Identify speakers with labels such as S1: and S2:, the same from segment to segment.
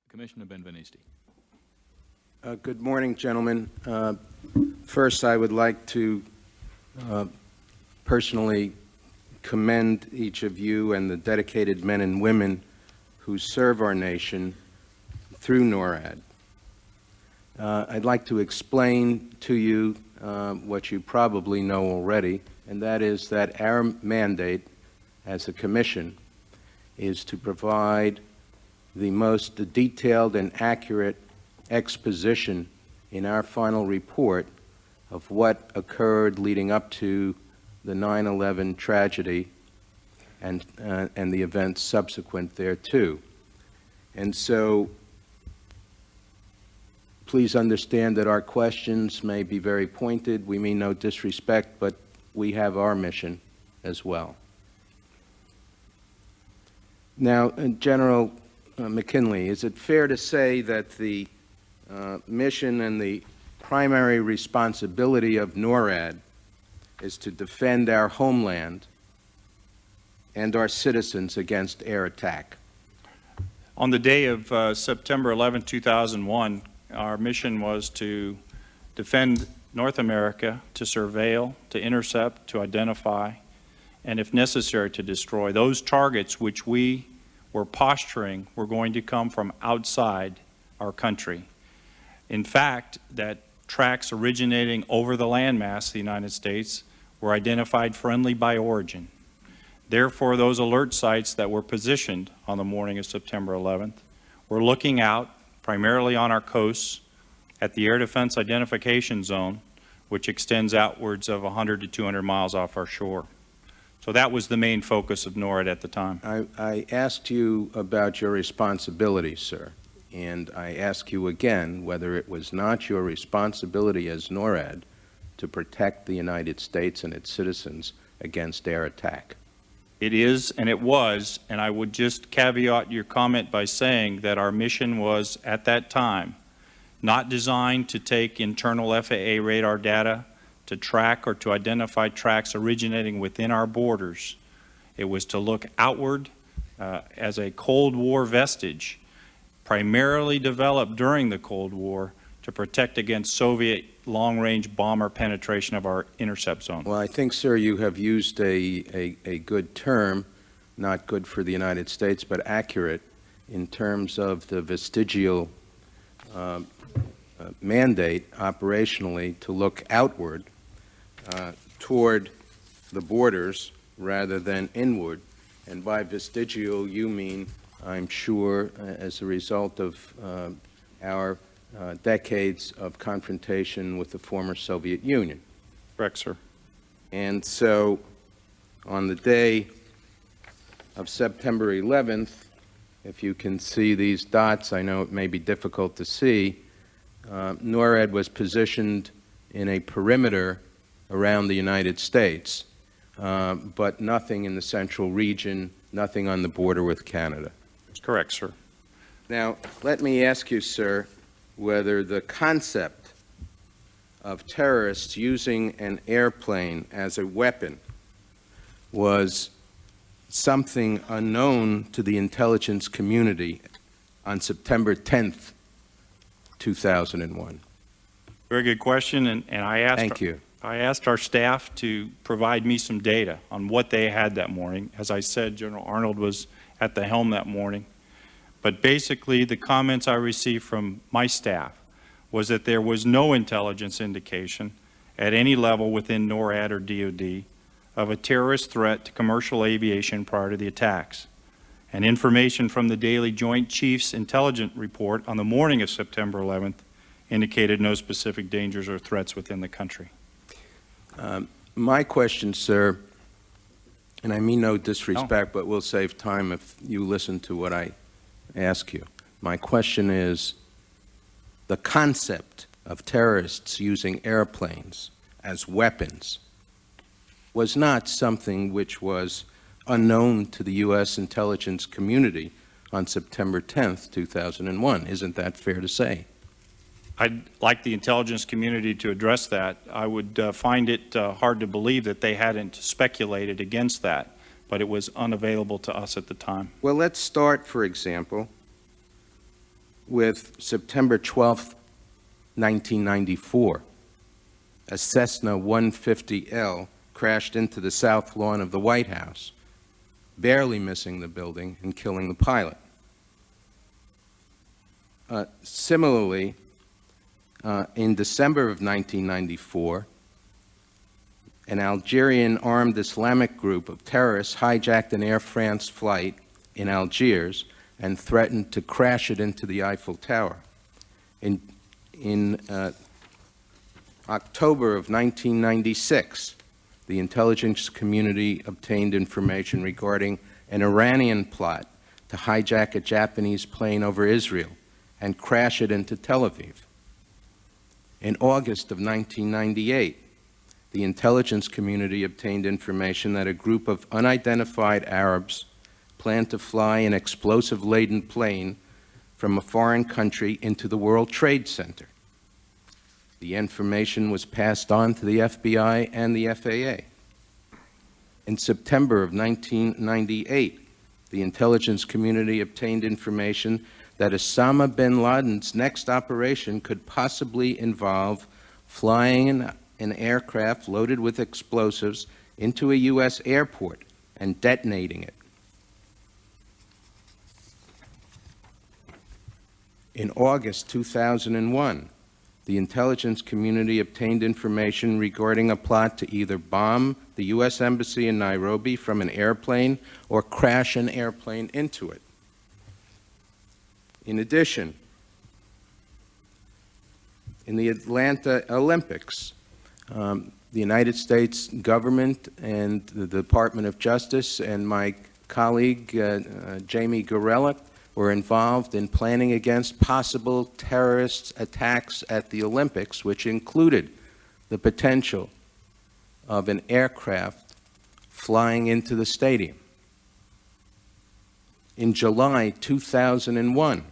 S1: Commissioner Ben-Veniste.
S2: Good morning, gentlemen. First, I would like to personally commend each of you and the dedicated men and women who serve our nation through NORAD. I'd like to explain to you what you probably know already, and that is that our mandate as a commission is to provide the most detailed and accurate exposition in our final report of what occurred leading up to the 9/11 tragedy and the events subsequent thereto. And so please understand that our questions may be very pointed. We mean no disrespect, but we have our mission as well. Now, General McKinley, is it fair to say that the mission and the primary responsibility of NORAD is to defend our homeland and our citizens against air attack?
S3: On the day of September 11, 2001, our mission was to defend North America, to surveil, to intercept, to identify, and if necessary, to destroy. Those targets which we were posturing were going to come from outside our country. In fact, that tracks originating over the landmass of the United States were identified friendly by origin. Therefore, those alert sites that were positioned on the morning of September 11th were looking out primarily on our coasts at the Air Defense Identification Zone, which extends outwards of 100 to 200 miles off our shore. So that was the main focus of NORAD at the time.
S2: I asked you about your responsibility, sir, and I ask you again whether it was not your responsibility as NORAD to protect the United States and its citizens against air attack.
S3: It is, and it was, and I would just caveat your comment by saying that our mission was, at that time, not designed to take internal FAA radar data to track or to identify tracks originating within our borders. It was to look outward as a Cold War vestige, primarily developed during the Cold War to protect against Soviet long-range bomber penetration of our intercept zone.
S2: Well, I think, sir, you have used a good term, not good for the United States, but accurate in terms of the vestigial mandate operationally to look outward toward the borders rather than inward. And by vestigial, you mean, I'm sure, as a result of our decades of confrontation with the former Soviet Union.
S3: Correct, sir.
S2: And so on the day of September 11th, if you can see these dots, I know it may be difficult to see, NORAD was positioned in a perimeter around the United States, but nothing in the central region, nothing on the border with Canada.
S3: That's correct, sir.
S2: Now, let me ask you, sir, whether the concept of terrorists using an airplane as a weapon was something unknown to the intelligence community on September 10th, 2001.
S3: Very good question, and I asked.
S2: Thank you.
S3: I asked our staff to provide me some data on what they had that morning. As I said, General Arnold was at the helm that morning. But basically, the comments I received from my staff was that there was no intelligence indication at any level within NORAD or DOD of a terrorist threat to commercial aviation prior to the attacks. And information from the daily Joint Chiefs Intelligence Report on the morning of September 11th indicated no specific dangers or threats within the country.
S2: My question, sir, and I mean no disrespect, but we'll save time if you listen to what I ask you. My question is, the concept of terrorists using airplanes as weapons was not something which was unknown to the U.S. intelligence community on September 10th, 2001. Isn't that fair to say?
S3: I'd like the intelligence community to address that. I would find it hard to believe that they hadn't speculated against that, but it was unavailable to us at the time.
S2: Well, let's start, for example, with September 12, 1994. A Cessna 150L crashed into the south lawn of the White House, barely missing the building and killing the pilot. Similarly, in December of 1994, an Algerian armed Islamic group of terrorists hijacked an Air France flight in Algiers and threatened to crash it into the Eiffel Tower. In October of 1996, the intelligence community obtained information regarding an Iranian plot to hijack a Japanese plane over Israel and crash it into Tel Aviv. In August of 1998, the intelligence community obtained information that a group of unidentified Arabs planned to fly an explosive-laden plane from a foreign country into the World Trade Center. The information was passed on to the FBI and the FAA. In September of 1998, the intelligence community obtained information that Osama bin Laden's next operation could possibly involve flying an aircraft loaded with explosives into a U.S. airport and detonating it. In August 2001, the intelligence community obtained information regarding a plot to either bomb the U.S. Embassy in Nairobi from an airplane or crash an airplane into it. In addition, in the Atlanta Olympics, the United States government and the Department of Justice and my colleague, Jamie Gorelick, were involved in planning against possible terrorist attacks at the Olympics, which included the potential of an aircraft flying into the stadium. In July 2001,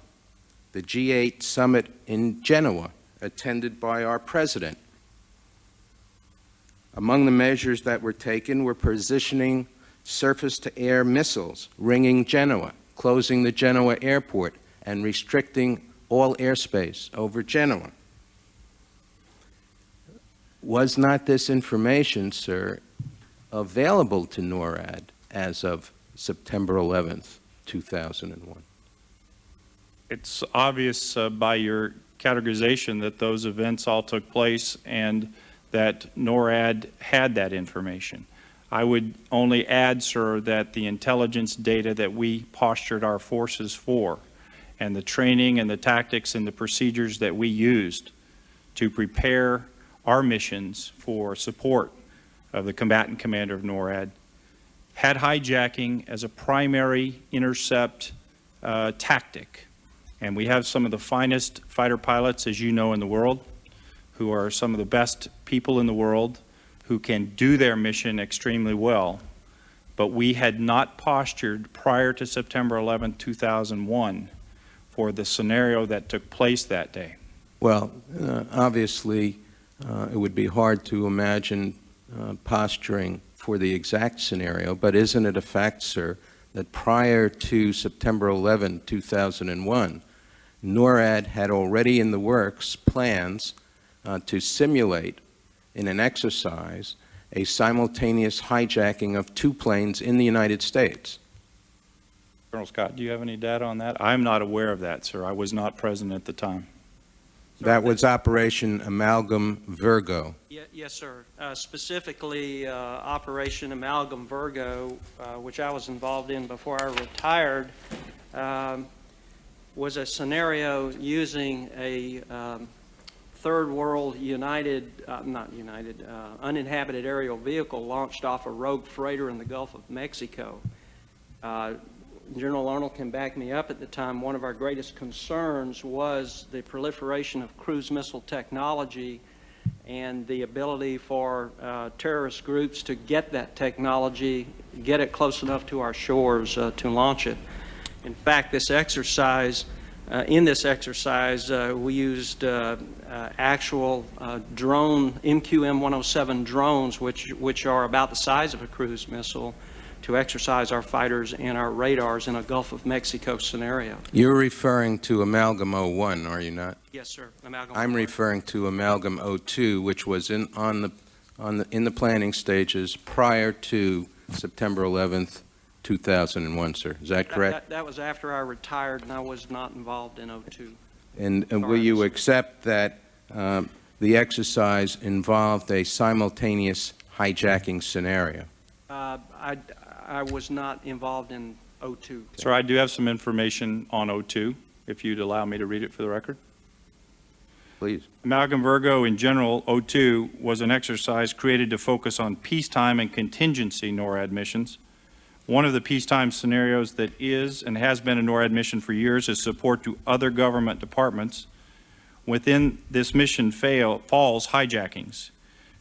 S2: the G8 summit in Genoa, attended by our president. Among the measures that were taken were positioning surface-to-air missiles, ringing Genoa, closing the Genoa airport, and restricting all airspace over Genoa. Was not this information, sir, available to NORAD as of September 11th, 2001?
S3: It's obvious by your categorization that those events all took place and that NORAD had that information. I would only add, sir, that the intelligence data that we postured our forces for and the training and the tactics and the procedures that we used to prepare our missions for support of the combatant commander of NORAD had hijacking as a primary intercept tactic. And we have some of the finest fighter pilots, as you know, in the world, who are some of the best people in the world, who can do their mission extremely well. But we had not postured prior to September 11, 2001 for the scenario that took place that day.
S2: Well, obviously, it would be hard to imagine posturing for the exact scenario, but isn't it a fact, sir, that prior to September 11, 2001, NORAD had already in the works plans to simulate in an exercise a simultaneous hijacking of two planes in the United States?
S3: Colonel Scott, do you have any data on that? I'm not aware of that, sir. I was not present at the time.
S2: That was Operation Amalgam Virgo.
S1: Yes, sir. Specifically, Operation Amalgam Virgo, which I was involved in before I retired, was a scenario using a third world uninhabited aerial vehicle launched off a rogue freighter in the Gulf of Mexico. General Arnold can back me up. At the time, one of our greatest concerns was the proliferation of cruise missile technology and the ability for terrorist groups to get that technology, get it close enough to our shores to launch it. In fact, this exercise, we used actual drone, MQM-107 drones, which are about the size of a cruise missile, to exercise our fighters and our radars in a Gulf of Mexico scenario.
S2: You're referring to Amalgam 01, are you not?
S1: Yes, sir. Amalgam.
S2: I'm referring to Amalgam 02, which was in the planning stages prior to September 11th, 2001, sir. Is that correct?
S1: That was after I retired, and I was not involved in '02.
S2: And will you accept that the exercise involved a simultaneous hijacking scenario?
S1: I was not involved in '02.
S3: Sir, I do have some information on '02, if you'd allow me to read it for the record.
S2: Please.
S3: Amalgam Virgo in general, '02, was an exercise created to focus on peacetime and contingency NORAD missions. One of the peacetime scenarios that is and has been a NORAD mission for years is support to other government departments. Within this mission falls hijackings.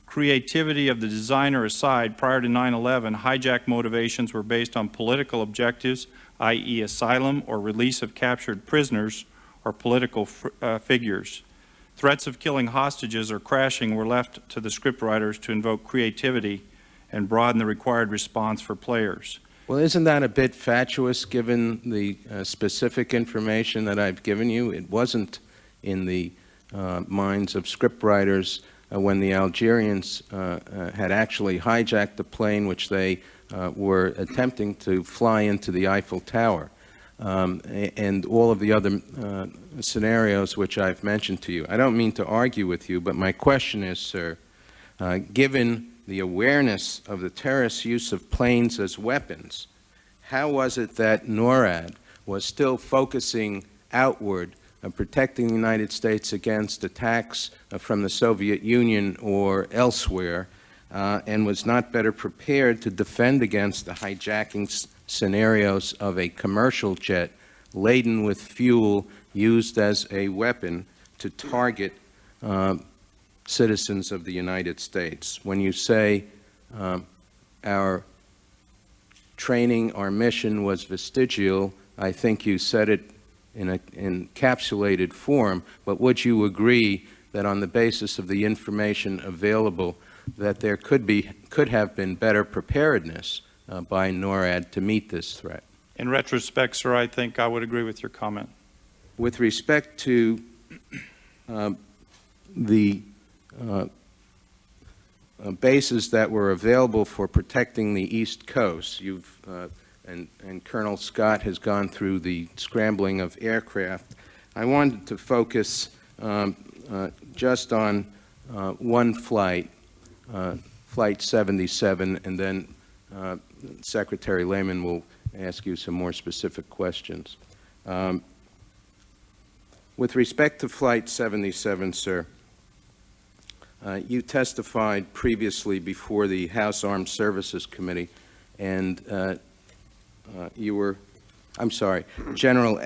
S3: Creativity of the designer aside, prior to 9/11, hijack motivations were based on political objectives, i.e. asylum or release of captured prisoners or political figures. Threats of killing hostages or crashing were left to the scriptwriters to invoke creativity and broaden the required response for players.
S2: Well, isn't that a bit fatuous given the specific information that I've given you? It wasn't in the minds of scriptwriters when the Algerians had actually hijacked the plane which they were attempting to fly into the Eiffel Tower, and all of the other scenarios which I've mentioned to you. I don't mean to argue with you, but my question is, sir, given the awareness of the terrorists' use of planes as weapons, how was it that NORAD was still focusing outward, protecting the United States against attacks from the Soviet Union or elsewhere, and was not better prepared to defend against the hijacking scenarios of a commercial jet laden with fuel used as a weapon to target citizens of the United States? When you say our training, our mission was vestigial, I think you said it in an encapsulated form, but would you agree that on the basis of the information available that there could have been better preparedness by NORAD to meet this threat?
S3: In retrospect, sir, I think I would agree with your comment.
S2: With respect to the bases that were available for protecting the East Coast, and Colonel Scott has gone through the scrambling of aircraft. I wanted to focus just on one flight, Flight 77, and then Secretary Lehman will ask you some more specific questions. With respect to Flight 77, sir, you testified previously before the House Armed Services Committee, and General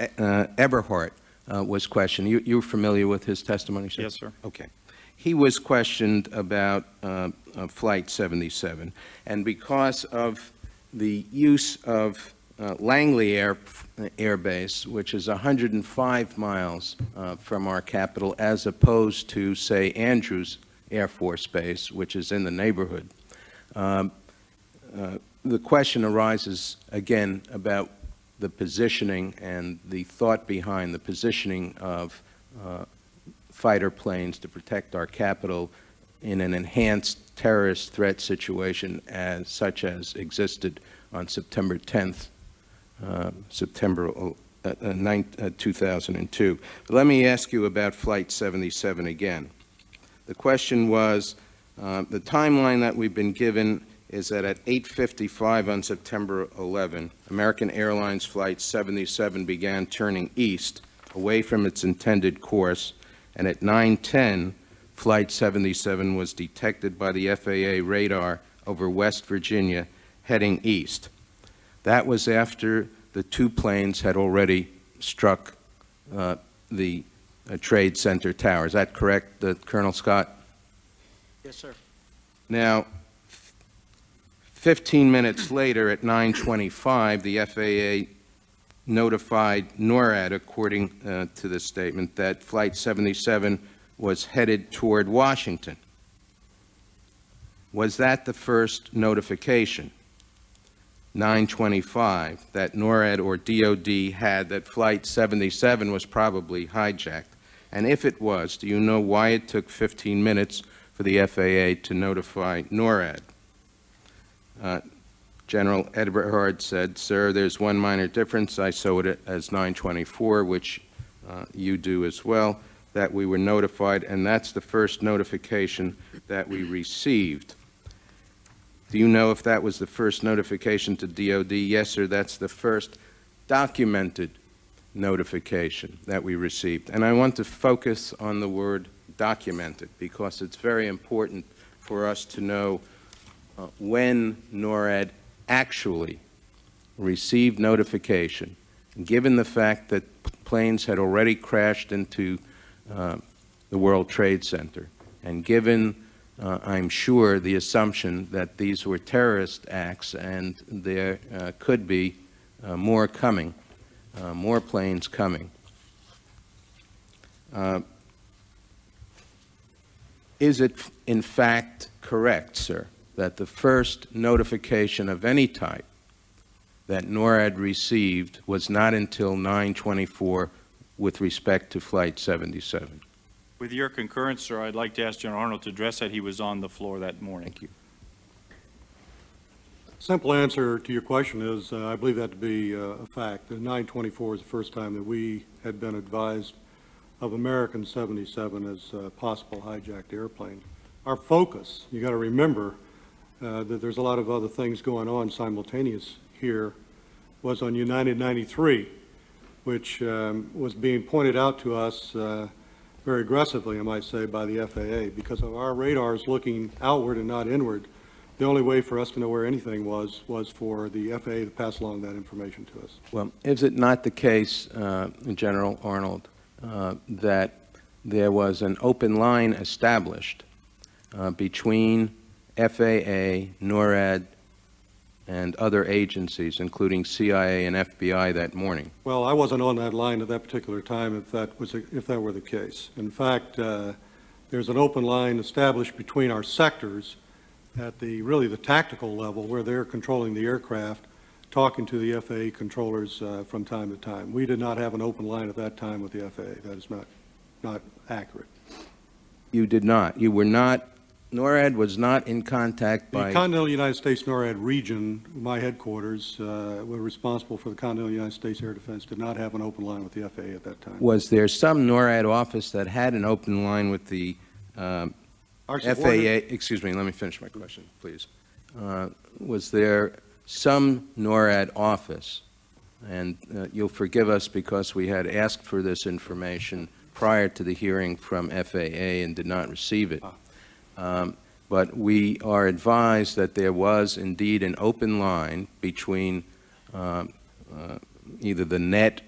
S2: Eberhardt was questioned. You're familiar with his testimony, sir?
S3: Yes, sir.
S2: Okay. He was questioned about Flight 77, and because of the use of Langley Air Base, which is 105 miles from our capital, as opposed to, say, Andrews Air Force Base, which is in the neighborhood. The question arises, again, about the positioning and the thought behind the positioning of fighter planes to protect our capital in an enhanced terrorist threat situation such as existed on September 10th, 2002. Let me ask you about Flight 77 again. The question was, the timeline that we've been given is that at 8:55 on September 11, American Airlines Flight 77 began turning east, away from its intended course, and at 9:10, Flight 77 was detected by the FAA radar over West Virginia, heading east. That was after the two planes had already struck the Trade Center tower. Is that correct, Colonel Scott?
S1: Yes, sir.
S2: Now, 15 minutes later, at 9:25, the FAA notified NORAD, according to this statement, that Flight 77 was headed toward Washington. Was that the first notification? 9:25 that NORAD or DOD had that Flight 77 was probably hijacked? And if it was, do you know why it took 15 minutes for the FAA to notify NORAD? General Eberhard said, "Sir, there's one minor difference. I saw it as 9:24, which you do as well, that we were notified, and that's the first notification that we received." Do you know if that was the first notification to DOD? Yes, sir, that's the first documented notification that we received. And I want to focus on the word documented because it's very important for us to know when NORAD actually received notification, given the fact that planes had already crashed into the World Trade Center, and given, I'm sure, the assumption that these were terrorist acts and there could be more coming, more planes coming. Is it in fact correct, sir, that the first notification of any type that NORAD received was not until 9:24 with respect to Flight 77?
S3: With your concurrence, sir, I'd like to ask General Arnold to address that. He was on the floor that morning.
S2: Thank you.
S4: Simple answer to your question is I believe that to be a fact. The 9:24 is the first time that we had been advised of American 77 as a possible hijacked airplane. Our focus, you got to remember that there's a lot of other things going on simultaneous here, was on United 93, which was being pointed out to us very aggressively, I might say, by the FAA. Because of our radars looking outward and not inward, the only way for us to know where anything was for the FAA to pass along that information to us.
S2: Well, is it not the case, General Arnold, that there was an open line established between FAA, NORAD, and other agencies, including CIA and FBI, that morning?
S4: Well, I wasn't on that line at that particular time if that were the case. In fact, there's an open line established between our sectors at really the tactical level where they're controlling the aircraft, talking to the FAA controllers from time to time. We did not have an open line at that time with the FAA. That is not accurate.
S2: You did not. You were not. NORAD was not in contact by...
S4: The Continental United States NORAD region, my headquarters, were responsible for the Continental United States Air Defense, did not have an open line with the FAA at that time.
S2: Was there some NORAD office that had an open line with the FAA? Excuse me, let me finish my question, please. Was there some NORAD office, and you'll forgive us because we had asked for this information prior to the hearing from FAA and did not receive it. But we are advised that there was indeed an open line between either the net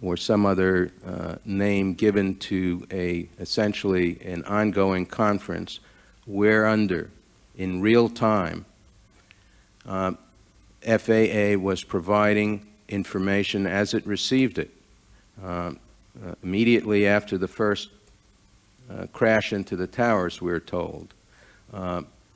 S2: or some other name given to essentially an ongoing conference whereunder, in real time, FAA was providing information as it received it. Immediately after the first crash into the towers, we're told,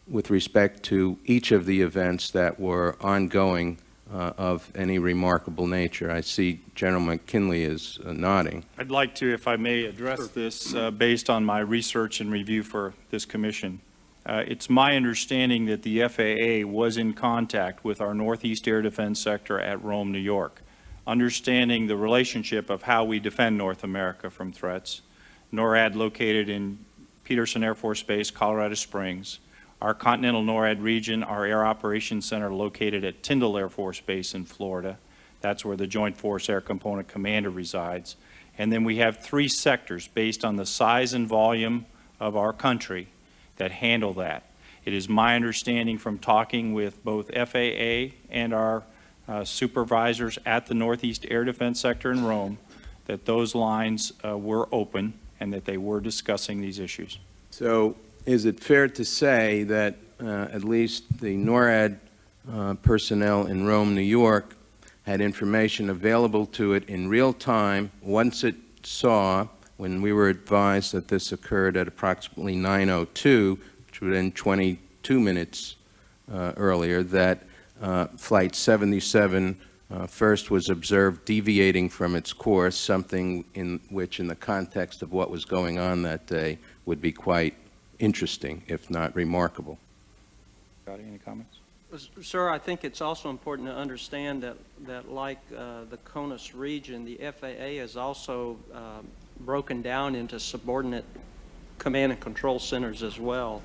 S2: with respect to each of the events that were ongoing of any remarkable nature. I see General McKinley is nodding.
S3: I'd like to, if I may, address this based on my research and review for this commission. It's my understanding that the FAA was in contact with our Northeast Air Defense Sector at Rome, New York, understanding the relationship of how we defend North America from threats. NORAD located in Peterson Air Force Base, Colorado Springs. Our Continental NORAD region, our Air Operations Center located at Tyndall Air Force Base in Florida. That's where the Joint Force Air Component Commander resides. And then we have 3 sectors based on the size and volume of our country that handle that. It is my understanding from talking with both FAA and our supervisors at the Northeast Air Defense Sector in Rome that those lines were open and that they were discussing these issues.
S2: So is it fair to say that at least the NORAD personnel in Rome, New York, had information available to it in real time once it saw, when we were advised that this occurred at approximately 9:02, which would have been 22 minutes earlier, that Flight 77 first was observed deviating from its course, something in which, in the context of what was going on that day, would be quite interesting, if not remarkable.
S3: Got any comments?
S1: Sir, I think it's also important to understand that like the CONUS region, the FAA is also broken down into subordinate command and control centers as well.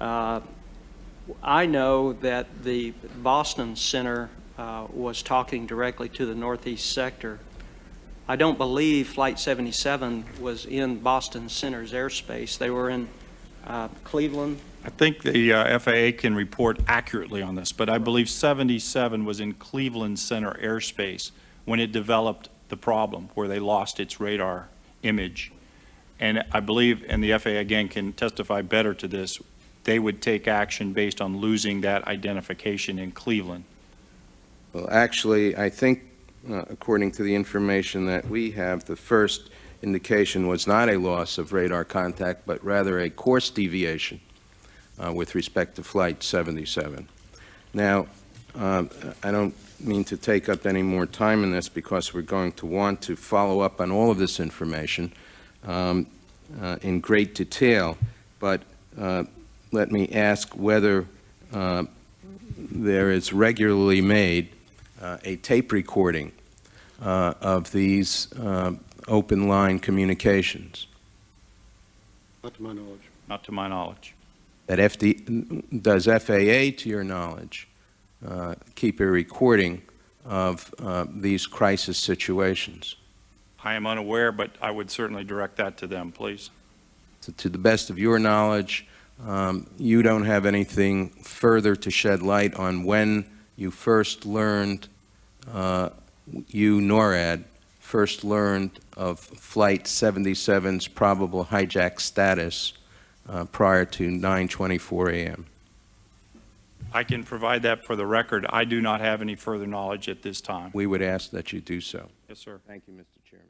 S1: I know that the Boston Center was talking directly to the Northeast sector. I don't believe Flight 77 was in Boston Center's airspace. They were in Cleveland.
S3: I think the FAA can report accurately on this, but I believe 77 was in Cleveland Center airspace when it developed the problem where they lost its radar image. And I believe, and the FAA again can testify better to this, they would take action based on losing that identification in Cleveland.
S2: Well, actually, I think, according to the information that we have, the first indication was not a loss of radar contact, but rather a course deviation with respect to Flight 77. Now, I don't mean to take up any more time in this because we're going to want to follow up on all of this information in great detail, but let me ask whether there is regularly made a tape recording of these open line communications.
S4: Not to my knowledge.
S3: Not to my knowledge.
S2: That does FAA, to your knowledge, keep a recording of these crisis situations?
S3: I am unaware, but I would certainly direct that to them, please.
S2: So to the best of your knowledge, you don't have anything further to shed light on when you first learned, NORAD, first learned of Flight 77's probable hijack status prior to 9:24 a.m.
S3: I can provide that for the record. I do not have any further knowledge at this time.
S2: We would ask that you do so.
S3: Yes, sir.
S2: Thank you, Mr. Chairman.